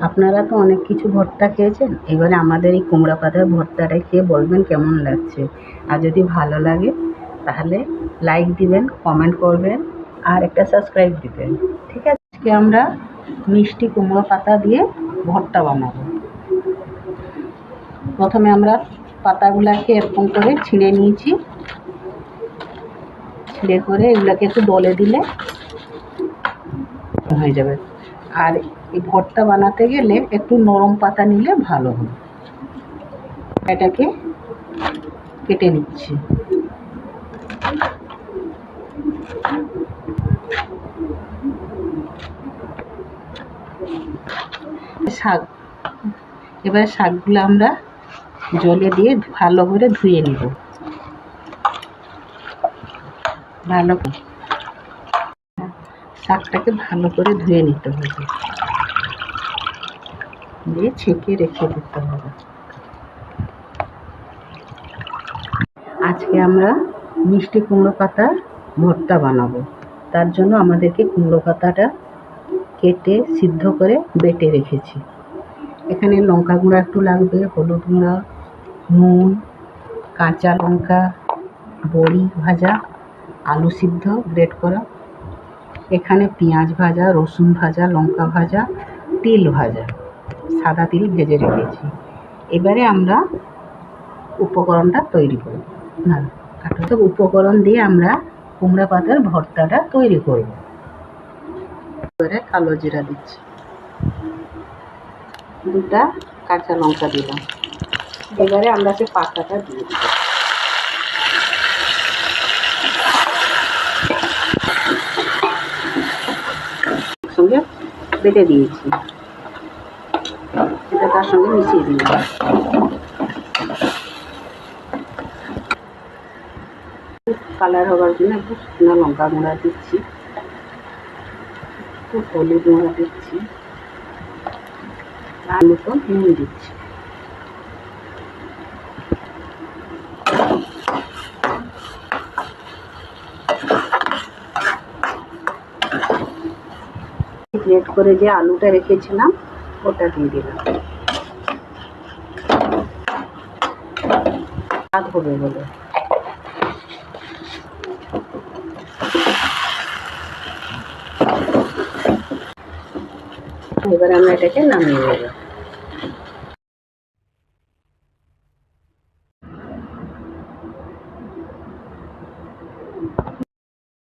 আপনারা তো অনেক কিছু ভর্তা খেয়েছেন, এবারে আমাদের এই কুমড়ো পাতার ভর্তাটা খেয়ে বলবেন কেমন লাগছে। আর যদি ভালো লাগে তাহলে লাইক দিবেন, কমেন্ট করবেন আর একটা সাবস্ক্রাইব দিবেন। ঠিক আছে, আজকে আমরা মিষ্টি কুমড়ো পাতা দিয়ে ভর্তা বানাবো। প্রথমে আমরা পাতাগুলোকে এরকম করে ছিঁড়ে নিয়েছি। ছিঁড়ে করে এগুলোকে একটু দলে দিলে হয়ে যাবে। আর এই ভর্তা বানাতে গেলে একটু নরম পাতা নিলে ভালো হবে। এটাকে কেটে নিচ্ছি। শাক, এবার শাকগুলো আমরা জলে দিয়ে ভালো করে ধুয়ে নিব। ভালো শাকটাকে ভালো করে ধুয়ে নিতে হবে, দিয়ে ছেঁকে রেখে দিতে হবে। আজকে আমরা মিষ্টি কুমড়ো পাতার ভর্তা বানাবো। তার জন্য আমাদেরকে কুমড়ো পাতাটা কেটে সিদ্ধ করে বেটে রেখেছি। এখানে লঙ্কা গুঁড়া একটু লাগবে, হলুদ গুঁড়া, নুন, কাঁচা লঙ্কা, বড়ি ভাজা, আলু সিদ্ধ গ্রেট করা, এখানে পেঁয়াজ ভাজা, রসুন ভাজা, লঙ্কা ভাজা, তিল ভাজা, সাদা তিল ভেজে রেখেছি। এবারে আমরা উপকরণটা তৈরি করব। না, সব উপকরণ দিয়ে আমরা কুমড়ো পাতার ভর্তাটা তৈরি করব। এবারে কালো জিরা দিচ্ছি, দুটা কাঁচা লঙ্কা দিলাম। এবারে আমরা সে পাতাটা দিয়ে দিব। সঙ্গে বেটে দিয়েছি, এটা তার সঙ্গে মিশিয়ে দিলাম। কালার হওয়ার জন্য একটু শুকনো লঙ্কা গুঁড়া দিচ্ছি, একটু হলুদ গুঁড়া দিচ্ছি, আর মতো নুন দিচ্ছি। গ্রেট করে যে আলুটা রেখেছিলাম ওটা দিয়ে দিলাম, স্বাদ হবে বলে। এবার আমরা এটাকে নামিয়ে নেব।